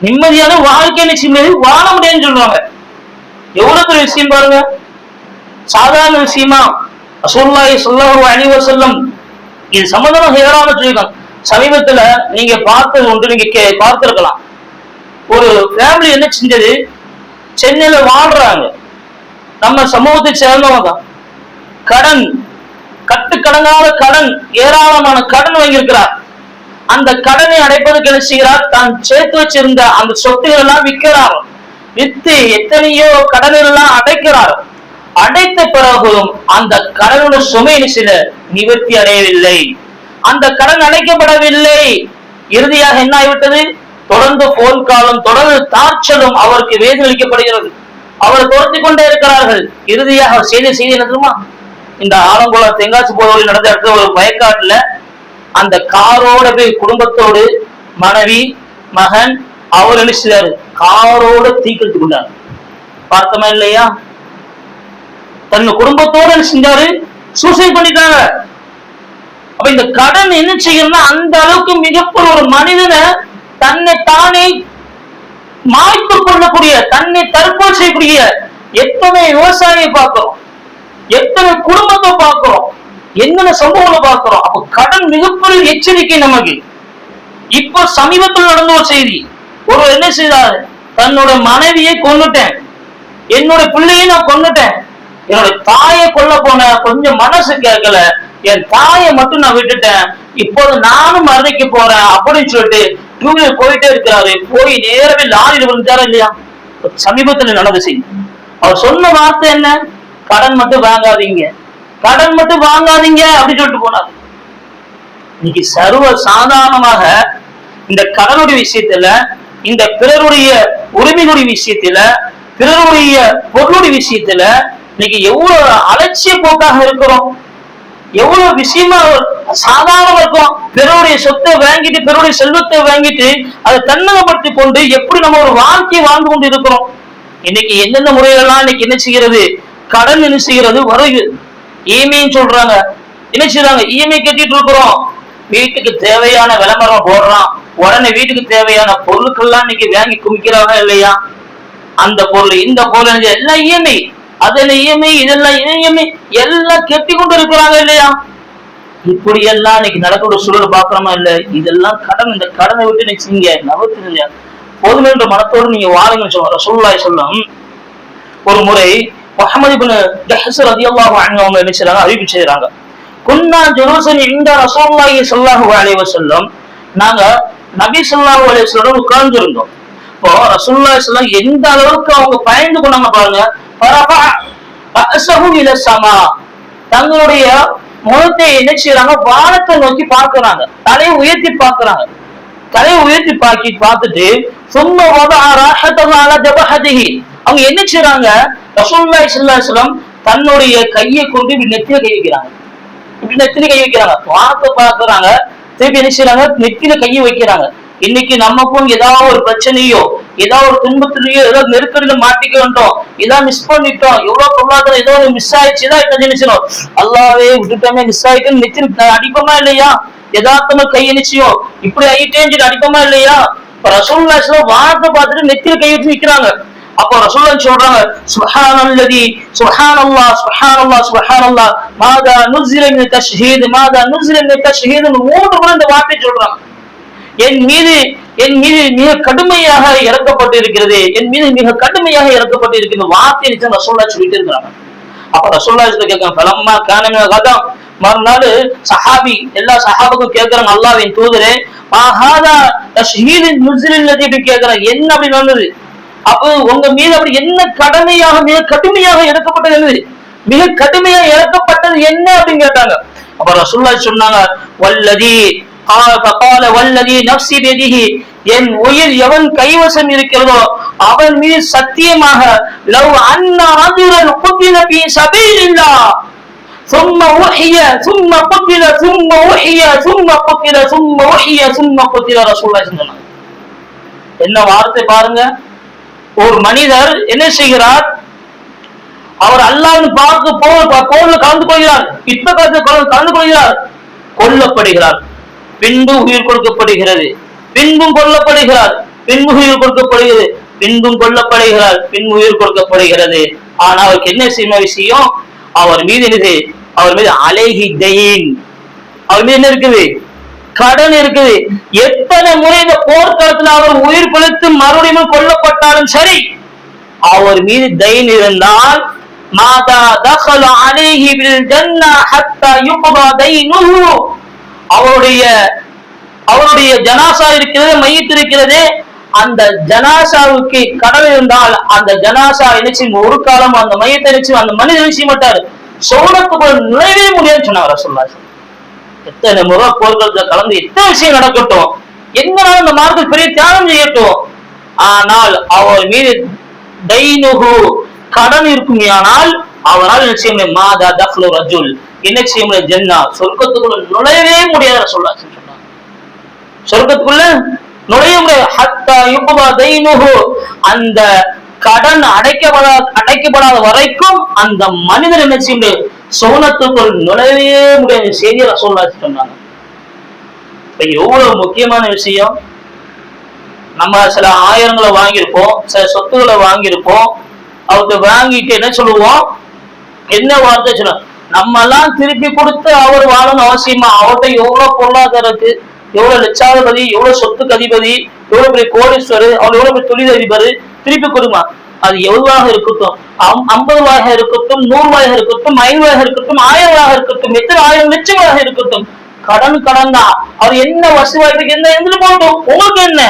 S1: நிம்மதியான வாழ்க்கை என்ன செய்யும், வாழ முடியாதுன்னு சொல்றாங்க. எவ்வளவு பெரிய விஷயம் பாருங்க, சாதாரண விஷயமா? ரசூலுல்லாஹி ஸல்லல்லாஹு அலைஹி வஸல்லம் இது சம்பந்தமாக ஏராளமா சொல்லிருக்காங்க. சமீபத்துல நீங்க பார்த்தது ஒன்று, நீங்க பார்த்திருக்கலாம். ஒரு ஃபேமிலி என்ன செஞ்சது, சென்னையில வாழ்றாங்க, நம்ம சமூகத்தை சேர்ந்தவங்க தான், கடன் கட்டுக்கடங்காத கடன், ஏராளமான கடன் வாங்கியிருக்கிறார். அந்த கடனை அடைப்பதற்கு என்ன செய்கிறார், தான் சேர்த்து வச்சிருந்த அந்த சொத்துகள் எல்லாம் விற்கிறார். வித்து எத்தனையோ கடன்கள் எல்லாம் அடைக்கிறார். அடைத்த பிறகும் அந்த கடனுடைய சுமை சில நிவர்த்தி அடையவில்லை, அந்த கடன் அடைக்கப்படவில்லை. இறுதியாக என்ன ஆகிவிட்டது, தொடர்ந்து போன் காலம், தொடர்ந்து தாட்சலும் அவருக்கு வேதனை அளிக்கப்படுகிறது. அவர் துரத்தி கொண்டே இருக்கிறார்கள். இறுதியாக அவர் செய்தி என்ன தெரியுமா, இந்த ஆலங்குளம் தென்காசி போர்வழி நடந்த இடத்துல ஒரு வயக்காட்டுல அந்த காரோட போய் குடும்பத்தோடு மனைவி மகன் அவர் என்ன செய்தாரு, காரோட தீக்கிட்டு கொண்டார். பார்த்தமா இல்லையா, தன் குடும்பத்தோட செஞ்சாரு, சூசைட் பண்ணிட்டாங்க. அப்ப இந்த கடன் என்ன செய்யணும்னா அந்த அளவுக்கு மிகப்பெரிய ஒரு மனிதனை தன்னை தானே மாய்த்து கொள்ளக்கூடிய, தன்னை தற்கொலை செய்யக்கூடிய எத்தனை விவசாயியை பார்க்கிறோம், எத்தனை குடும்பத்தை பார்க்கிறோம், என்னென்ன சம்பவங்களை பார்க்கிறோம். அப்ப கடன் மிகப்பெரிய எச்சரிக்கை நமக்கு. இப்ப சமீபத்தில் நடந்த ஒரு செய்தி, ஒருவர் என்ன செய்தார், தன்னோட மனைவியை கொன்னுட்டேன், என்னோட பிள்ளையை நான் கொன்னுட்டேன், என்னோட தாயை கொல்ல போன, கொஞ்சம் மனசு கேட்கல, என் தாயை மட்டும் நான் விட்டுட்டேன், இப்போது நானும் மரணிக்க போறேன் அப்படின்னு சொல்லிட்டு டூ வீலர் போயிட்டே இருக்கிறாரு. போய் நேரவே லாரியில் விழுந்தாரா இல்லையா? சமீபத்தில் நடந்த செய்தி. அவர் சொன்ன வார்த்தை என்ன? கடன் மட்டும் வாங்காதீங்க, கடன் மட்டும் வாங்காதீங்க அப்படின்னு சொல்லிட்டு போனார். இன்னைக்கு சர்வ சாதாரணமாக இந்த கடனுடைய விஷயத்துல, இந்த பிறருடைய உரிமையுடைய விஷயத்துல, பிறருடைய பொருளுடைய விஷயத்துல இன்னைக்கு எவ்வளவு அலட்சிய போக்காக இருக்கிறோம், எவ்வளவு விஷயமா சாதாரணமா இருக்கும். பிறருடைய சொத்தை வாங்கிட்டு, பிறருடைய செல்வத்தை வாங்கிட்டு அதை தன்னகப்படுத்தி கொண்டு எப்படி நம்ம ஒரு வாழ்க்கையை வாழ்ந்து கொண்டு இருக்கிறோம். இன்னைக்கு எந்தெந்த முறையெல்லாம் இன்னைக்கு என்ன செய்கிறது, கடன் என்ன செய்கிறது, வருது. இஎம்ஐன்னு சொல்றாங்க, என்ன செய்யறாங்க, இஎம்ஐ கட்டிட்டு இருக்கிறோம். வீட்டுக்கு தேவையான விளம்பரம் போடுறான், உடனே வீட்டுக்கு தேவையான பொருட்கள்லாம் இன்னைக்கு வாங்கி குமிக்கிறாங்க இல்லையா? அந்த பொருள் இந்த பொருள் எல்லாம் இஎம்ஐ, அதுல இஎம்ஐ, இதெல்லாம் இஎம்ஐ, எல்லாம் கெட்டி கொண்டு இருக்கிறாங்க இல்லையா? இப்படி எல்லாம் இன்னைக்கு நடக்கிற சூழல் பாக்குறோமா இல்ல? இதெல்லாம் கடன். இந்த கடனை விட்டு நினைச்சீங்க நவத்துங்க போதுமென்ற மனத்தோடு நீங்க வாழுங்கன்னு சொல்ற ரசூலுல்லாஹி சொல்லும். ஒரு முறை முஹம்மது இப்னு ஜஹ்ஷ் ரலியல்லாஹு அன்ஹு அவங்க என்ன செய்றாங்க, அறிவிப்பு செய்றாங்க. குன்னா ஜுலூசன் இன்த ரசூலுல்லாஹி ஸல்லல்லாஹு அலைஹி வஸல்லம், நாங்க நபி ஸல்லல்லாஹு அலைஹி வஸல்லம் உட்கார்ந்து இருந்தோம். இப்போ ரசூலுல்லாஹி ஸல்லல்லாஹு அலைஹி வஸல்லம் எந்த அளவுக்கு அவங்க பயந்து கொண்டாங்க பாருங்க. ஃபரஃபா ரஅஸஹு இல ஸமா, தங்களுடைய முகத்தை என்ன செய்றாங்க, வானத்தை நோக்கி பார்க்கறாங்க, தலையை உயர்த்தி பார்க்கறாங்க. தலையை உயர்த்தி பார்த்துட்டு சும்மா வதஅ ராஹதஹு அலா ஜபஹதிஹி, அவங்க என்ன செய்றாங்க, ரசூலுல்லாஹி ஸல்லல்லாஹு அலைஹி வஸல்லம் தன்னுடைய கையை கொண்டு இப்படி நெத்தியில கை வைக்கிறாங்க, இப்படி நெத்தியில கை வைக்கிறாங்க. வானத்தை பார்க்கறாங்க, திருப்பி என்ன செய்றாங்க, நெத்தியில கையை வைக்கிறாங்க. இன்னைக்கு நமக்கும் ஏதாவது ஒரு பிரச்சனையோ, ஏதாவது ஒரு துன்பத்திலேயோ, ஏதாவது நெருக்கடியில மாட்டிக்க வேண்டோம், ஏதாவது மிஸ் பண்ணிட்டோம், எவ்வளவு பொருளாதாரம் ஏதோ மிஸ் ஆயிடுச்சு, ஏதாவது நினைச்சோம், அல்லாவே விட்டுட்டோமே, மிஸ் ஆயிட்டு நெத்தியில அடிப்போமா இல்லையா? யதார்த்தமா கை நிச்சயம் இப்படி ஆயிட்டேன்னு சொல்லி அடிப்போமா இல்லையா? ரசூலுல்லாஹி ஸல்லல்லாஹு அலைஹி வஸல்லம் வானத்தை பார்த்துட்டு நெத்தியில கை வச்சு நிக்கிறாங்க. அப்போ ரசூலுல்லாஹி சொல்றாங்க, சுப்ஹானல்லதி சுப்ஹானல்லாஹ் சுப்ஹானல்லாஹ் சுப்ஹானல்லாஹ் மாதா நுஸில மின் தஷ்ஹீத் மாதா நுஸில மின் தஷ்ஹீத், மூன்று முறை இந்த வார்த்தை சொல்றாங்க. என் மீது மிக கடுமையாக இறக்கப்பட்டு இருக்கிறது, என் மீது மிக கடுமையாக இறக்கப்பட்டு இருக்கிற வார்த்தை ரசூலுல்லாஹி சொல்லிட்டு இருக்கிறாங்க. அப்ப ரசூலுல்லாஹி கேட்கிறாங்க, பலம்மா கானமே கதம், மறுநாள் சஹாபி எல்லா சஹாபுக்கும் கேட்கிறாங்க, அல்லாஹ்வின் தூதரே மாஹாதா தஷ்ஹீத் நுஸிலல்லதி கேட்கிறாங்க, என்ன அப்படி நடந்தது? அப்போ உங்க மீது அப்படி என்ன கடமையாக மிக கடுமையாக இறக்கப்பட்டது, மிக கடுமையாக இறக்கப்பட்டது என்ன அப்படின்னு கேட்டாங்க. அப்ப ரசூலுல்லாஹி சொன்னாங்க, வல்லதி قال والذي نفسي بيده, என் உயிர் எவன் கைவசம் இருக்கிறதோ அவன் மீது சத்தியமாக, لو ان رجلا قتل في سبيل الله ثم وحي ثم قتل ثم وحي ثم قتل ثم وحي ثم قتل, ரசூலுல்லாஹி சொன்னாங்க. என்ன வார்த்தை பாருங்க. ஒரு மனிதர் என்ன செய்கிறார், அவர் அல்லாஹ்வின் பார்த்து போர்ல கலந்து கொள்கிறார், கலந்து கொள்கிறார், கொல்லப்படுகிறார், பின்பு உயிர் கொடுக்கப்படுகிறது, பின்பும் கொல்லப்படுகிறார், பின்பு உயிர் கொடுக்கப்படுகிறது, பின்பும் கொல்லப்படுகிறார், பின்பு உயிர் கொடுக்கப்படுகிறது. ஆனா அவருக்கு என்ன விஷயம், அவர் மீது என்னது, அவர் மீது அலைஹி தைன், அவர் மீது என்ன இருக்குது, கடன் இருக்குது. எத்தனை முறை இந்த போர்க்களத்தில் அவர் உயிர் பிழைத்து மறுபடியும் கொல்லப்பட்டாலும் சரி, அவர் மீது தைன் இருந்தால் மாதா தഖல அலைஹி பில் ஜன்னah ஹத்தா யுக்தா தைனுஹு, அவருடைய ஜனாசா இருக்கிறது, மையத் இருக்கிறது, அந்த ஜனாசாவுக்கு கடன் இருந்தால் அந்த ஜனாசா நினைச்சு ஒரு காலம் அந்த மையத்தை நினைச்சு அந்த மனிதன் நினைச்சு மாட்டாரு, சோனத்துக்குள் நுழையவே முடியாதுன்னு சொன்னாங்க ரசூலுல்லாஹி. எத்தனை முறை போர்க்களத்துல கலந்து எத்தனை விஷயம் நடக்கட்டும், எங்கனாலும் அந்த மார்க்கத்தில் பெரிய தியாகம் செய்யட்டும், ஆனால் அவர் மீது தைனுஹு கடன் இருக்குமையானால் அவரால் என்ன செய்ய முடியும், மாதா தக்லு ரஜுல், என்ன செய்ய முடியும், ஜன்னா சொர்க்கத்துக்குள்ள நுழையவே முடியாத ரசூலுல்லாஹி சொன்னாங்க. சொர்க்கத்துக்குள்ள நுழைய முடியாது. ஹத்தா யுக்தா தைனுஹு, அந்த கடன் அடைக்கப்படாத வரைக்கும் அந்த மனிதன் என்ன செய்ய முடியும், சோனத்துக்குள் நுழையவே முடியாத செய்தியை ரசூலுல்லாஹி சொன்னாங்க. எவ்வளவு முக்கியமான விஷயம். நம்ம சில ஆயிரங்களை வாங்கியிருப்போம், சில சொத்துக்களை வாங்கியிருப்போம், அவருக்கு வாங்கிட்டு என்ன சொல்லுவோம், என்ன வார்த்தை சொன்ன, நம்ம எல்லாம் திருப்பி கொடுத்து அவர் வாழணும் அவசியமா? அவர்கிட்ட எவ்வளவு பொருளாதாரம் இருக்கு, எவ்வளவு லட்சாதிபதி, எவ்வளவு சொத்துக்கு அதிபதி, எவ்வளவு பெரிய கோடீஸ்வரர், அவர் எவ்வளவு பெரிய தொழிலதிபர், திருப்பி கொடுமா? அது எவ்வளவாக இருக்கட்டும், 50 ரூபாயாக இருக்கட்டும், 100 ரூபாயாக இருக்கட்டும், 5 ரூபாயாக இருக்கட்டும், 1000 ரூபாயாக இருக்கட்டும், எத்தனை 1000 லட்சமாக இருக்கட்டும், கடன் தான். அவர் என்ன வசதி வாய்ப்புக்கு என்ன எந்த போட்டோம், உங்களுக்கு என்ன?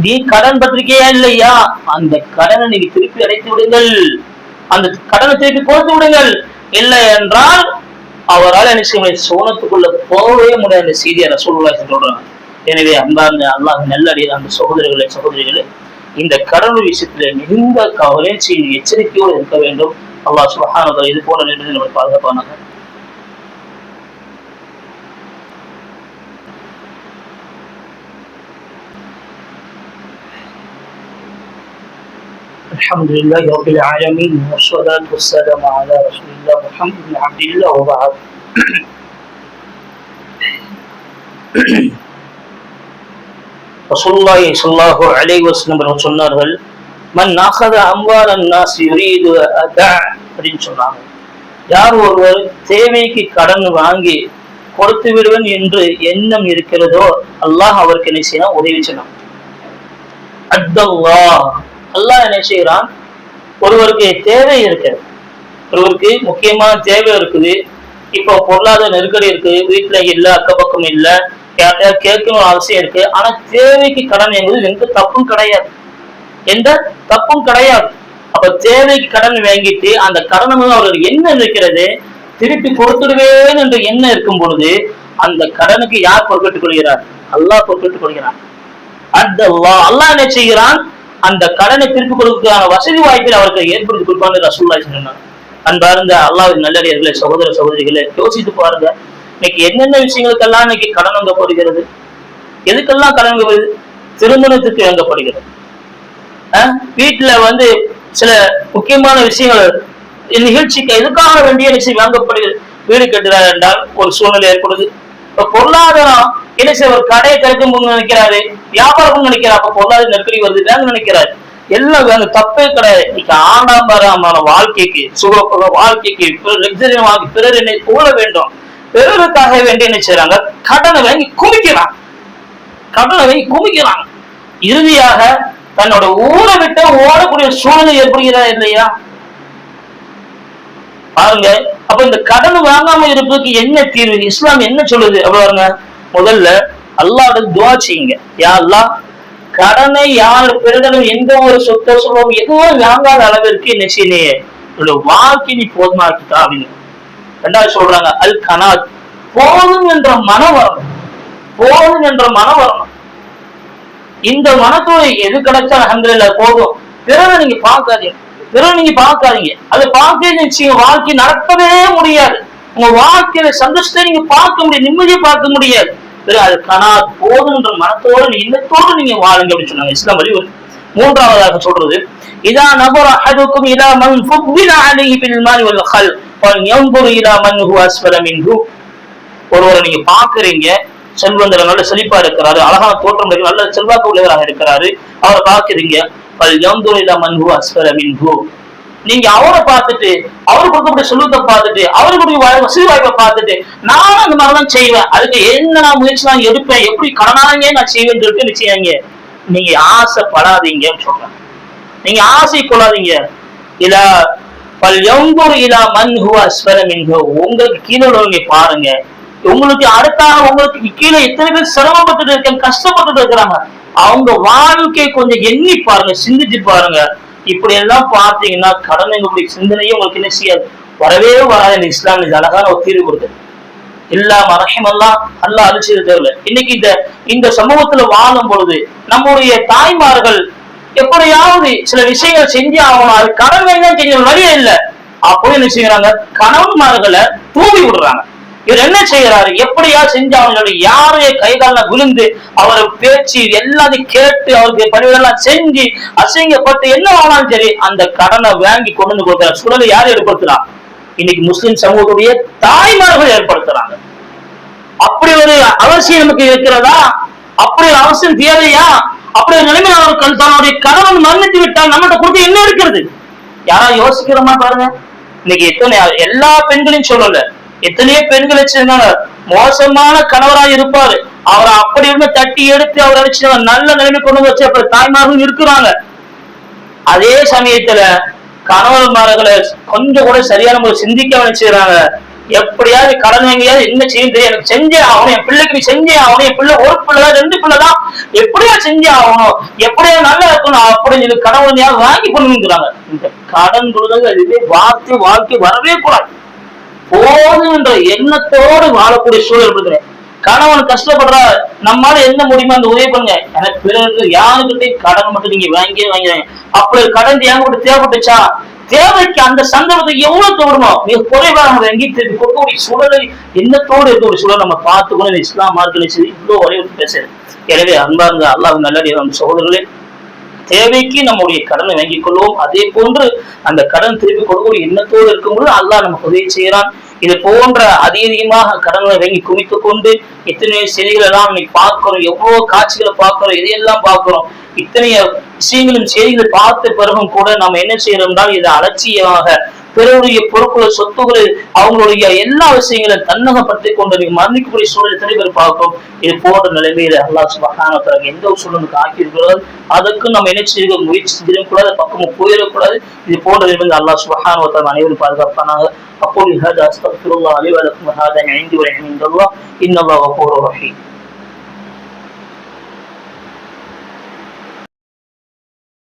S1: நீ கடன் பத்திரிக்கையா இல்லையா? அந்த கடனை நீங்க திருப்பி அடைத்து விடுங்கள், அந்த கடனை திருப்பி கொடுத்து விடுங்கள். இல்லை என்றால் அவரால் என்ன செய்ய முடியாது, சோனத்துக்குள்ள போகவே முடியாத செய்தியை ரசூலுல்லாஹி சொல்றாங்க. எனவே அன்பார்ந்த அல்லாஹ் நல்லடியார் அந்த சகோதரர்களே சகோதரிகளே, இந்த கடன் விஷயத்துல மிகுந்த கவலையும் எச்சரிக்கையோடு இருக்க வேண்டும். அல்லாஹ் சுப்ஹானஹு வ தஆலா இது போன்ற நிலைமைகளை நம்ம பாதுகாப்பானாங்க. الحمد لله رب العالمين والصلاة والسلام على رسول الله محمد بن عبد الله وبعد. ரசூலுல்லாஹி ஸல்லல்லாஹு அலைஹி வஸல்லம் சொன்னார்கள், மன் அகத அம்வாலன் நாஸ் யுரீது அதா அப்படின்னு சொன்னாங்க. யார் ஒருவர் தேவைக்கு கடன் வாங்கி கொடுத்து விடுவேன் என்று எண்ணம் இருக்கிறதோ அல்லாஹ் அவருக்கு என்ன செய்யணும், உதவி செய்யணும். அத்தல்லாஹ், அல்லாஹ் என்ன செய்யறான், ஒருவருக்கு தேவை இருக்கு, ஒருவருக்கு முக்கியமான தேவை இருக்குது, இப்போ பொருளாதார நெருக்கடி இருக்கு, வீட்டுல இல்ல, அக்கப்பக்கம் இல்ல, கேட்கணும் அவசியம் இருக்கு, ஆனா தேவைக்கு கடன் என்பது எந்த தப்பும் கிடையாது, எந்த தப்பும் கிடையாது. அப்ப தேவைக்கு கடன் வாங்கிட்டு அந்த கடனை அவருக்கு என்ன இருக்கிறது, திருப்பி கொடுத்துடுவேன் என்ற எண்ணம் இருக்கும் பொழுது அந்த கடனுக்கு யார் பொறுப்பேற்றுக் கொள்கிறார்? அல்லாஹ் பொறுப்பேற்றுக் கொள்கிறான். அல்லாஹ் என்ன செய்கிறான், அந்த கடனை திருப்பி கொடுக்கிறதுக்கான வசதி வாய்ப்பில் அவருக்கு ஏற்படுத்தி கொடுப்பான்னு ரசூலுல்லாஹி சொன்னாங்க. அன்பார்ந்த அல்லாஹ்வின் நல்லடியார்களே சகோதர சகோதரிகளே, யோசித்து பாருங்க, இன்னைக்கு என்னென்ன விஷயங்களுக்கெல்லாம் இன்னைக்கு கடன் வாங்கப்படுகிறது, எதுக்கெல்லாம் கடன் வாங்கப்படுது? திருமணத்துக்கு வாங்கப்படுகிறது, வீட்டுல சில முக்கியமான விஷயங்கள் நிகழ்ச்சிக்கு எதுக்காக வேண்டிய விஷயம் வாங்கப்படுகிறது. வீடு கட்டுறாரு என்றால் ஒரு சூழ்நிலை ஏற்படுது. இப்ப பொருளாதாரம் என்ன செய்ய, ஒரு கடையை திறக்கும் நினைக்கிறாரு, வியாபாரம் நினைக்கிறார், அப்ப பொருளாதார நெருக்கடி வருதுன்னு நினைக்கிறாரு. எல்லாம் வேணும், தப்பே கிடையாது. இன்னைக்கு ஆடம்பரமான வாழ்க்கைக்கு, சுக வாழ்க்கைக்கு, லக்ஸரி வாழ்க்கை, பிறர் என்னை புகழ வேண்டும், பிறருக்காக வேண்டி என்ன செய்யறாங்க, கடனை வாங்கி குமிக்கிறாங்க, கடனை வாங்கி குமிக்கிறாங்க. இறுதியாக தன்னோட ஊரை விட்டு ஓடக்கூடிய சூழ்நிலை ஏற்படுகிறா இல்லையா? பாருங்க. அப்ப இந்த கடன் வாங்காம இருப்பதுக்கு என்ன தீர்வு, இஸ்லாம் என்ன சொல்லுது? பாருங்க, முதல்ல அல்லாஹ்விட துஆ செய்யுங்க. யா அல்லாஹ், கடனை யார் பிறரிடம் எந்த ஒரு சொத்தை சொல்லுவோம் எதுவும் வாங்காத அளவிற்கு என்ன செய்ய வாழ்க்கை நீ போதுமாக்கிட்டா அப்படின்னு. ரெண்டாவது சொல்றாங்க, அல் கனாத், போதும் என்ற மனம் வரணும், போதும் என்ற மனம் வரணும். இந்த மனத்தோட எது கிடைச்சா அல்ஹம்துலில்லாஹ் போதும், பிறரை நீங்க பார்க்காதீங்க, பிறரை நீங்க பார்க்காதீங்க, அதை பார்க்க நிச்சயம் வாழ்க்கை நடக்கவே முடியாது. உங்க வாழ்க்கையில சந்தோஷத்தை நீங்க பார்க்க முடியாது, நிம்மதியை பார்க்க முடியாது. அது கனாத், போதும் என்ற மனத்தோடு இல்லத்தோடு நீங்க வாழுங்க அப்படின்னு சொன்னாங்க இஸ்லாம் வழி. மூன்றாவதாக சொல்றது, இதா நபர அஹதுக்கும் இலா மன் ஃபுத்தில அலைஹி பில் மாலி வல் ஹல் ஃபல்யன்துர் இலா மன் ஹுவ அஸ்ஃபல மின்ஹு. ஒருவரை நீங்க பாக்குறீங்க, செல்வந்தர் நல்ல செழிப்பா இருக்கிறாரு, அழகான தோற்றம் இருக்கு, நல்ல செல்வாக்கு உள்ளவராக இருக்கிறாரு, அவரை பாக்குறீங்க, ஃபல்யன்துர் இலா மன் ஹுவ அஸ்ஃபல மின்ஹு. நீங்க அவரை பார்த்துட்டு, அவருக்கு கொடுக்கக்கூடிய செல்வத்தை பார்த்துட்டு, அவருடைய வசதி வாய்ப்பை பார்த்துட்டு, நானும் அந்த மாதிரிதான் செய்வேன், அதுக்கு என்ன நான் முயற்சி நான் எடுப்பேன், எப்படி கடனாங்க நான் செய்வேன் சொல்லிட்டு நிச்சயங்க நீங்க ஆசைப்படாதீங்கன்னு சொல்றேன். நீங்க ஆசை கொள்ளாதீங்க. இல்லா பல்யங்குர் இலா மன் ஹுவ அஸ்ஃபல மின்ஹு. உங்களுக்கு கீழே உள்ளவங்க பாருங்க, உங்களுக்கு அடுத்தாக உங்களுக்கு கீழே எத்தனை பேர் சிரமப்பட்டு இருக்காங்க, கஷ்டப்பட்டு இருக்கிறாங்க, அவங்க வாழ்க்கையை கொஞ்சம் எண்ணி பாருங்க, சிந்திச்சு பாருங்க. இப்படி எல்லாம் பார்த்தீங்கன்னா கடன் எங்களுடைய சிந்தனையும் உங்களுக்கு என்ன செய்யாது, வரவே வராது. இந்த இஸ்லாம் இது அழகான ஒரு தீர்வு கொடுத்து இல்லாம ரஹிமல்லாம் அல்லாஹ் அழிச்சது தேவையில்லை. இன்னைக்கு இந்த சமூகத்துல வாழும் பொழுது நம்முடைய தாய்மார்கள் எப்படியாவது சில விஷயங்கள் செஞ்சு ஆகணும், அது கடன் வேண்டாம் செஞ்ச வழியே இல்லை. அப்போ என்ன செய்யறாங்க, கணவன்மார்களை தூவி விடுறாங்க. இவர் என்ன செய்யறாரு, எப்படியா செஞ்சு அவங்களுடைய யாரைய கைகால விழுந்து அவரை பேச்சு எல்லாத்தையும் கேட்டு அவருக்கு பணிவெல்லாம் செஞ்சு அசிங்கப்பட்டு என்ன ஆனாலும் சரி அந்த கடனை வாங்கி கொண்டு வந்து கொடுக்குற சூழலை யார் ஏற்படுத்துறாங்க, இன்னைக்கு முஸ்லிம் சமூகத்துடைய தாய்மார்கள் ஏற்படுத்துறாங்க. அப்படி ஒரு அவசியம் நமக்கு இருக்கிறதா, அப்படி ஒரு அவசியம் தேவையா? அப்படி ஒரு நிலைமை அவர்கள் தன்னுடைய கணவன் மரணித்து விட்டால் நம்மகிட்ட கொடுத்து என்ன இருக்கிறது? யாரா யோசிக்கிறோமா பாருங்க. இன்னைக்கு எத்தனை எல்லா பெண்களையும் சொல்லல, எத்தனையோ பெண்கள் வச்சிருந்தாங்க மோசமான கணவரா இருப்பாரு, அவரை அப்படி இருந்து தட்டி எடுத்து அவரை வச்சு நல்ல நிலைமை கொண்டு வச்சு அப்ப தாய்மார்களும் இருக்கிறாங்க. அதே சமயத்துல கணவன்மார்களை கொஞ்சம் கூட சரியான முறை சிந்திக்க நினைச்சுறாங்க. எப்படியாவது கடன் வாங்கியாவது என்ன செய்யும் தெரியும், எனக்கு செஞ்சே ஆகணும், என் பிள்ளைக்கு நீ செஞ்சே ஆகணும், என் பிள்ளை ஒரு பிள்ளைதான் 2 பிள்ளைதான், எப்படியா செஞ்சே ஆகணும், எப்படியா நல்லா இருக்கணும் அப்படின்னு சொல்லி கடன் வாங்கி கொண்டுங்கிறாங்க. இந்த கடன் கொடுத்தது இதுவே வாழ்க்கை வரவே கூடாது. போதும் என்ற எண்ணத்தோடு வாழக்கூடிய சூழல் இருக்கிறேன். கணவன் கஷ்டப்படுற, நம்மளால என்ன முடியுமோ அந்த உதவி பண்ணுங்க. எனக்கு பிறகு யாருக்கிட்டையும் கடன் மட்டும் நீங்க வாங்கிடுவாங்க. அப்படி கடன் என்கிட்ட தேவைப்பட்டுச்சா, தேவைக்கு அந்த சந்தர்ப்பத்துக்கு எவ்வளவு தோணுமோ மிக குறைவாக வாங்கி திருப்பி கொடுக்கக்கூடிய சூழலை எண்ணத்தோடு இருக்க ஒரு சூழல் நம்ம பார்த்துக்கணும். இஸ்லாம் மார்க்க இவ்வளவு வலியுறுத்தி பேசுறது. எனவே அன்பார்ந்த அல்லாஹ் நல்லடியார் சகோதரர்களே, தேவைக்கு நம்முடைய கடனை வாங்கிக் கொள்வோம். அதே போன்று அந்த கடன் திருப்பி கொடுக்கக்கூடிய எண்ணத்தோடு இருக்கும்போது அல்லாஹ் நமக்கு உதவி செய்யறான். இது போன்ற அதிகமாக கடன்களை வாங்கி குவித்துக் கொண்டு எத்தனை செய்திகள் எல்லாம் இன்னைக்கு பார்க்கிறோம், எவ்வளவு காட்சிகளை பார்க்கிறோம், இதையெல்லாம் பார்க்கிறோம். இத்தனை விஷயங்களும் செய்திகளை பார்த்த பிறகும் கூட நம்ம என்ன செய்யறோம்னா இதை அலட்சியமாக பிறருடைய பொறுப்புகள் சொத்துக்களை அவங்களுடைய எல்லா விஷயங்களையும் தன்னகப்படுத்திக் கொண்டு மரணிக்கக்கூடிய சூழலை தலைவர் பார்க்கும். இது போன்ற நிலைமையில அல்லாஹ் சுப்ஹானஹு வ தஆலா எந்த ஒரு சூழலுக்கு ஆக்கியிருக்கிறது அதுக்கு நம்ம என்ன செய்ய முயற்சி செஞ்சிடக்கூடாது, பக்கமும் போயிடக்கூடாது. இது போன்ற நிலைமையில் அல்லாஹ் சுப்ஹானஹு வ தஆலா அனைவரும் பாதுகாப்பானாங்க. அப்போது ஹதா அஸ்தக்ஃபிருல்லாஹ் லி வ லக்கும் ஹதா இன்தி வ இன்தல்லாஹ் இன்னல்லாஹு கஃபூருர் ரஹீம்.